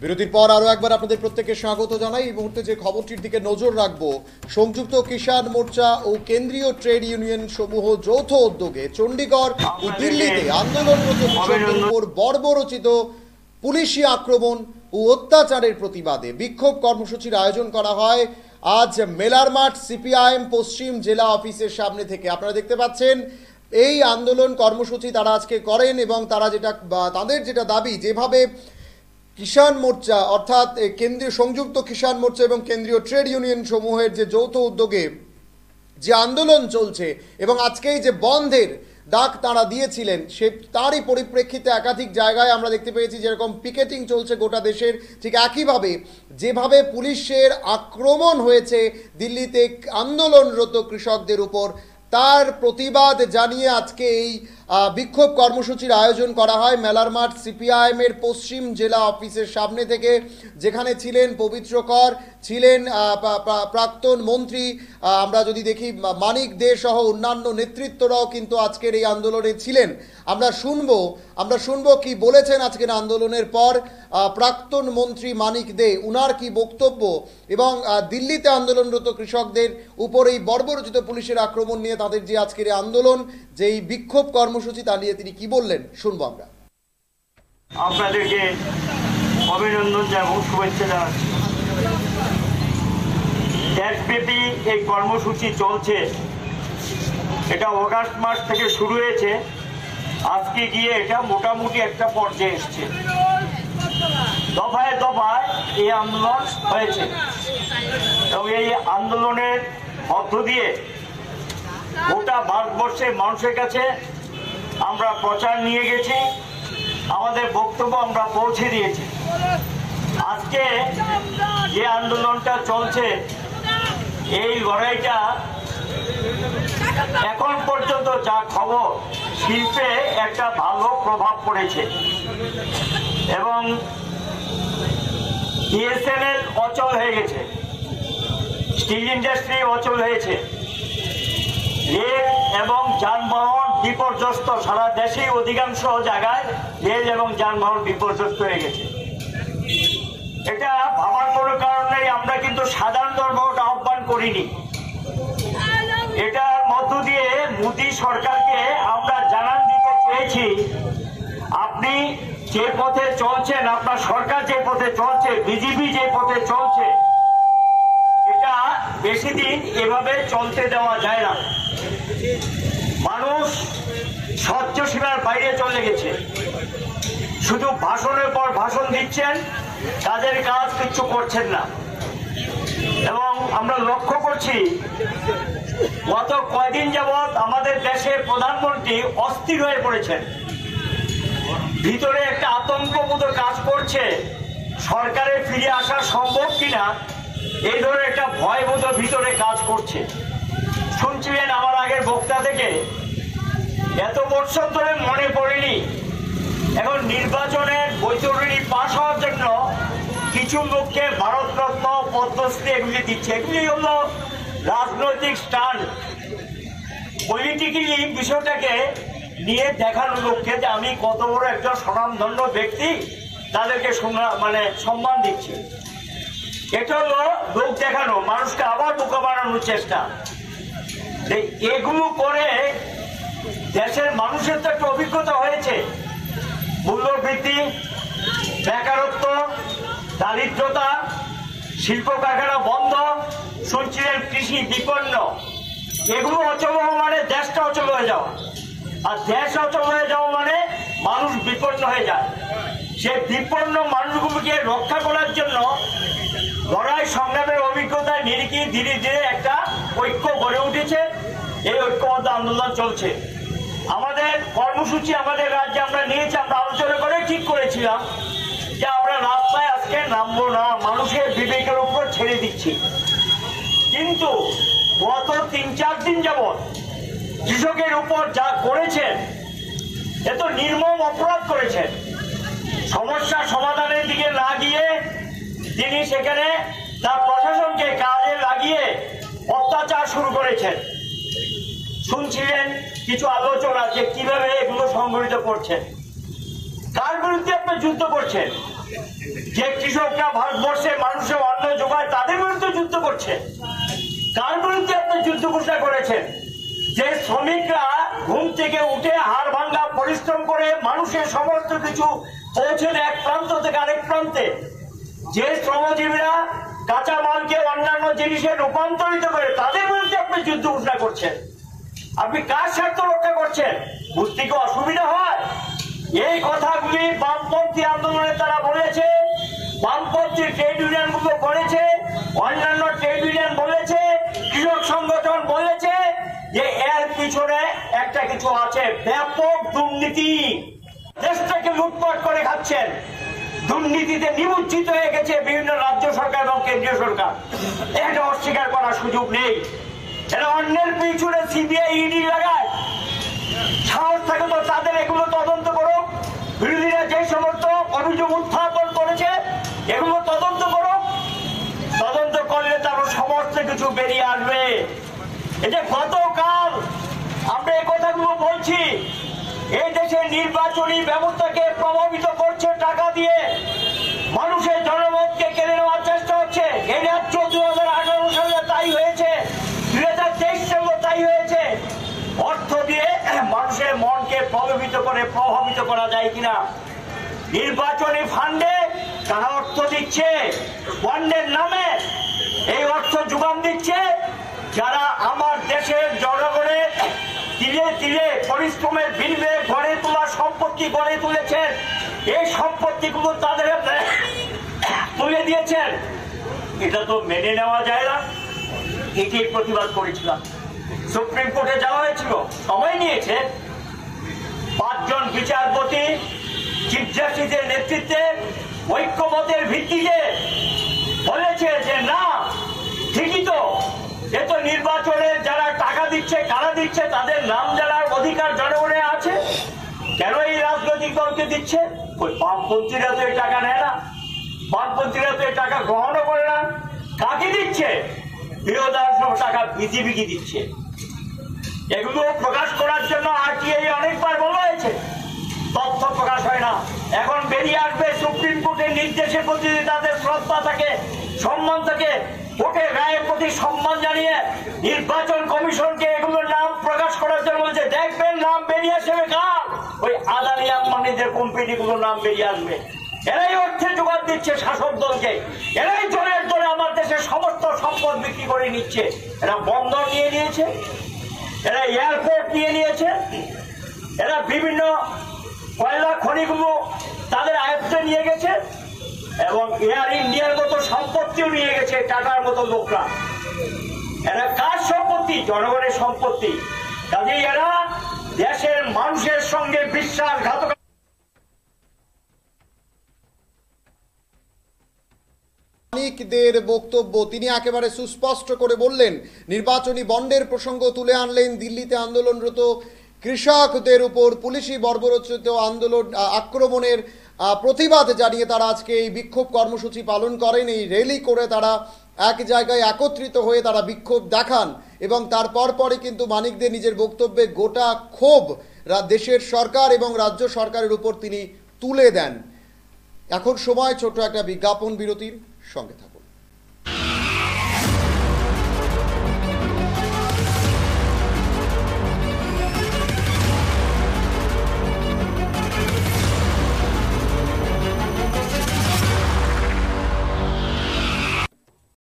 বিরতির পর আরো একবার আপনাদের প্রত্যেককে স্বাগত জানাই। এই মুহূর্তে যে খবরটির দিকে নজর রাখবো, সংযুক্ত কিষাণ মোর্চা ও কেন্দ্রীয় ট্রেড ইউনিয়ন সমূহ যৌথ উদ্যোগে চণ্ডীগড় ও দিল্লিতে আন্দোলনরত কৃষকদের উপর বর্বরচিত পুলিশি আক্রমণ ও অত্যাচারের প্রতিবাদে বিক্ষোভ কর্মসূচির আয়োজন করা হয় আজ মেলার মাঠ সিপিআইএম পশ্চিম জেলা অফিসের সামনে থেকে। আপনারা দেখতে পাচ্ছেন এই আন্দোলন কর্মসূচি তারা আজকে করেন এবং তাদের যেটা দাবি, যেভাবে কিষাণ মোর্চা অর্থাৎ কেন্দ্রীয় সংযুক্ত কিষাণ মোর্চা এবং কেন্দ্রীয় ট্রেড ইউনিয়ন সমূহের যে যৌথ উদ্যোগে যে আন্দোলন চলছে এবং আজকেই যে বন্ধের ডাক তারা দিয়েছিলেন, সে তারই পরিপ্রেক্ষিতে একাধিক জায়গায় আমরা দেখতে পেয়েছি যেরকম পিকেটিং চলছে গোটা দেশের, ঠিক একইভাবে যেভাবে পুলিশের আক্রমণ হয়েছে দিল্লিতে আন্দোলনরত কৃষকদের উপর, তার প্রতিবাদ জানিয়ে আজকে এই বিক্ষোভ কর্মসূচির আয়োজন করা হয় মেলার মাঠ সিপিআইএমের পশ্চিম জেলা অফিসের সামনে থেকে, যেখানে ছিলেন পবিত্র কর, ছিলেন প্রাক্তন মন্ত্রী, আমরা যদি দেখি মানিক দে সহ অন্যান্য নেতৃত্বরাও কিন্তু আজকের এই আন্দোলনে ছিলেন। আমরা শুনবো কি বলেছেন আজকের আন্দোলনের পর প্রাক্তন মন্ত্রী মানিক দে, উনার কি বক্তব্য এবং দিল্লিতে আন্দোলনরত কৃষকদের উপর এই বর্বরচিত পুলিশের আক্রমণ নিয়ে তাদের যে আজকের এই আন্দোলন, যেই বিক্ষোভ কর্মসূচি, তা নিয়ে তিনি কি বললেন শুনবো আমরা। আপনাদেরকে অভিনন্দন এবং শুভেচ্ছা জানাচ্ছি। দেশব্যাপী এই কর্মসূচি চলছে, এটা অগাস্ট মাস থেকে শুরু হয়েছে, আজকে গিয়ে এটা মোটামুটি একটা পর্যায়ে এসছে। দফায় দফায় এই আন্দোলন হয়েছে এবং এই আন্দোলনের মধ্য দিয়ে গোটা ভারতবর্ষের মানুষের কাছে আমরা প্রচার নিয়ে গেছি, আমাদের বক্তব্য আমরা পৌঁছে দিয়েছি। আজকে যে আন্দোলনটা চলছে, এই লড়াইটা এখন পর্যন্ত যা খবর, শিল্পে একটা ভালো প্রভাব পড়েছে এবং বিএসএনএল অচল হয়ে গেছে, স্টিল ইন্ডাস্ট্রি অচল হয়েছে, রেল এবং যানবাহন বিপর্যস্ত, সারা দেশে অধিকাংশ জায়গায় রেল এবং যানবাহন বিপর্যস্ত হয়ে গেছে। এটা ভাবার কোনো কারণ নেই, আমরা কিন্তু সাধারণ ধর্মটা আহ্বান করিনি। এটার মধ্য দিয়ে মোদী সরকারকে আমরা জানান দিতে চেয়েছি, আপনি যে পথে চলছেন, আপনার সরকার যে পথে চলছে, বিজেপি যে পথে চলছে, এটা বেশি দিন এভাবে চলতে দেওয়া যায় না। মানুষ সহ্য সীমার বাইরে চলে গেছে, শুধু ভাষণের পর ভাষণ দিচ্ছেন, কাজের কাজ কিছু করছেন না। এবং আমরা লক্ষ্য করছি গত কয়দিন যাবৎ আমাদের দেশের প্রধানমন্ত্রী অস্থির হয়ে পড়েছেন, ভিতরে একটা আতঙ্কবোধ কাজ করছে, সরকারে ফিরে আসা সম্ভব কিনা এই ধরনের একটা ভয়বোধ ভিতরে কাজ করছে। শুনছিলেন আমার আগের বক্তা থেকে, এত বছর ধরে মনে পড়েনি, এখন নির্বাচনের বৈতরণী পাশ হওয়ার জন্য কিছু লোককে ভারতরত্ন, পদ্মশ্রী এগুলি দিচ্ছে। এগুলি হলো রাজনৈতিক স্টান্ট, পলিটিক্যালি বিষয়টাকে নিয়ে দেখানো লোককে যে আমি কত বড় একজন স্বনামধন্য ব্যক্তি, তাদেরকে সম্মান দিচ্ছি। এটা হলো লোক দেখানো, মানুষকে আবার বোকা বানানোর চেষ্টা। এগুলো করে দেশের মানুষের তো একটা অভিজ্ঞতা হয়েছে, মূল্যবৃদ্ধি, বেকারত্ব, দারিদ্রতা, শিল্প কারখানা বন্ধ, শুনছিলেন কৃষি বিপন্ন, এগুলো অচল হওয়া মানে দেশটা অচল হয়ে যাওয়া, আর দেশ অচল হয়ে যাওয়া মানে মানুষ বিপন্ন হয়ে যায়। সেই বিপন্ন মানুষগুলোকে রক্ষা করার জন্য লড়াই সংগ্রামের অভিজ্ঞতায় নিরিখে ধীরে ধীরে একটা ঐক্য গড়ে উঠেছে, এই ঐক্যবদ্ধ আন্দোলন চলছে। আমাদের কর্মসূচি আমাদের রাজ্যে আমরা নিয়েছি, আমরা আলোচনা করে ঠিক করেছিলাম যে আমরা রাস্তায় আজকে নামবো না, মানুষের বিবেকের উপর ছেড়ে দিচ্ছি। কিন্তু গত ৩-৪ দিন যাবৎ কৃষকের উপর যা করেছেন, এত নির্মম অপরাধ করেছেন, সমস্যা সমাধানের দিকে না গিয়ে তিনি সেখানে তার প্রশাসনকে কাজে লাগিয়ে অত্যাচার শুরু করেছেন। শুনছিলেন কিছু আলোচনা যে কিভাবে এগুলো সংগঠিত করছেন, কার বিরুদ্ধে আপনি যুদ্ধ করছেন, যে কৃষকরা ভারতবর্ষে মানুষের অন্ন যোগায় তাদের বিরুদ্ধে যুদ্ধ করছে। কার বিরুদ্ধে আপনি যুদ্ধ ঘোষণা করেছেন? যে শ্রমিকরা ঘুম থেকে উঠে হাড় ভাঙ্গা পরিশ্রম করে মানুষের সমস্ত কিছু পৌঁছে দেয় এক প্রান্ত থেকে আরেক প্রান্তে, যে শ্রমজীবীরা কাঁচা মালকে অন্যান্য জিনিসে রূপান্তরিত করে তাদের বিরুদ্ধে আপনি যুদ্ধ ঘোষণা করছেন। আপনি কার স্বার্থ রক্ষা করছেন? বুঝতে কি অসুবিধা হয়? এই কথাগুলি বামপন্থী আন্দোলনে তারা বলেছে, বামপন্থী ট্রেড ইউনিয়ন গুলো বলেছে, অন্যান্য ট্রেড ইউনিয়ন বলেছে, কৃষক সংগঠন বলেছে যে এর পিছনে একটা কিছু আছে, ব্যাপক দুর্নীতি। দেশটাকে লুটপাট করে খাচ্ছেন, দুর্নীতিতে নিমজ্জিত হয়ে গেছে বিভিন্ন রাজ্য সরকার এবং কেন্দ্রীয় সরকার। এটা অস্বীকার করার সুযোগ নেই। এরা অন্যের পিছনে সিবিআই ইডি লাগায়, সাহস থাকে তো তাদের এগুলো তদন্ত করো। বিরোধীরা যে সমস্ত অভিযোগ উত্থাপন করেছে এগুলো তদন্ত করো। তদন্ত করলে তারপর সমস্ত কিছু বেরিয়ে আসবে। এই যে গতকাল আমরা এই কথাগুলো বলছি, এই দেশের নির্বাচনী ব্যবস্থাকে প্রভাবিত করছে টাকা দিয়ে, মানুষের জনমতকে কেড়ে নেওয়ার চেষ্টা হচ্ছে। এই রাজ্য 2018 সালে তাই হয়েছে, 2023 সালে তাই হয়েছে। অর্থ দিয়ে মানুষের মনকে প্রভাবিত করা যায় কিনা? নির্বাচনী ফান্ডে তারা অর্থ দিচ্ছে, বন্ডের নামে এই অর্থ যোগান দিচ্ছে। যারা আমার দেশের জনগণের ধীরে ধীরে পরিশ্রমের বিনিময়ে গড়ে তোলা সম্পত্তি গড়ে তুলেছেন, এই সম্পত্তিগুলো তাদের তুলে দিয়েছেন। এটা তো মেনে নেওয়া যায় না। এটি প্রতিবাদ করেছিলাম, সুপ্রিম কোর্টে যাওয়া হয়েছিল, সময় নিয়েছে। 5 জন বিচারপতি চিফ জাস্টিসের নেতৃত্বে ঐক্যমতের ভিত্তিতে বলেছে যে না, ঠিকই তো, এ তো নির্বাচনে যারা টাকা দিচ্ছে, কারা দিচ্ছে তাদের নাম জানার অধিকার জনগণের আছে। কেন এই রাজনৈতিক দলকে দিচ্ছে? ওই বামপন্থীরা তো এই টাকা নেয় না, বামপন্থীরা তো এই টাকা গ্রহণও করে না। কাকে দিচ্ছে? বৃহদাংশ টাকা বিজেপিকে দিচ্ছে। এগুলো প্রকাশ করার জন্য আরটিআই অনেকবার বলা হয়েছে, তথ্য প্রকাশ হয় না। এখন বেরিয়ে আসবে সুপ্রিম কোর্টের নির্দেশের প্রতি তাদের শ্রদ্ধা থাকে, সম্মান থাকে। কোর্টের রায়ের প্রতি সম্মান জানিয়ে নির্বাচন কমিশনকে এগুলোর নাম প্রকাশ করার জন্য বলছে, দেখবেন নাম বেরিয়ে আসবে কার? ওই আদানি আম্বানিদের কোম্পানিগুলোর নাম বেরিয়ে আসবে। এরাই অর্থে জোগাড় দিচ্ছে শাসক দলকে, এরাই জোরের ধরে আমার দেশের সমস্ত সম্পদ বিক্রি করে নিচ্ছে। এরা বন্দর নিয়ে নিয়েছে, এরা এয়ারপোর্ট নিয়ে নিয়েছে, এরা বিভিন্ন কয়লা খনিগুলো তাদের আয়ত্তে নিয়ে গেছে এবং এয়ার ইন্ডিয়ার মতো সম্পত্তিও নিয়ে গেছে টাটার মতো লোকরা। এরা কার সম্পত্তি? জনগণের সম্পত্তি। কাজেই এরা দেশের মানুষের সঙ্গে বিশ্বাসঘাতক। মানিকদের বক্তব্য, তিনি একেবারে সুস্পষ্ট করে বললেন, নির্বাচনী বন্ডের প্রসঙ্গ তুলে আনলেন। দিল্লিতে আন্দোলনরত কৃষকদের উপর পুলিশি বর্বরোচিত আক্রমণের প্রতিবাদ জানিয়ে তারা আজকে এই বিক্ষোভ কর্মসূচি পালন করেন। এই র্যালি করে তারা এক জায়গায় একত্রিত হয়ে তারা বিক্ষোভ দেখান এবং তারপরে কিন্তু মানিকদের নিজের বক্তব্যে গোটা ক্ষোভ দেশের সরকার এবং রাজ্য সরকারের উপর তিনি তুলে দেন। এখন সময় ছোট একটা বিজ্ঞাপন বিরতির, সঙ্গে থাকুন।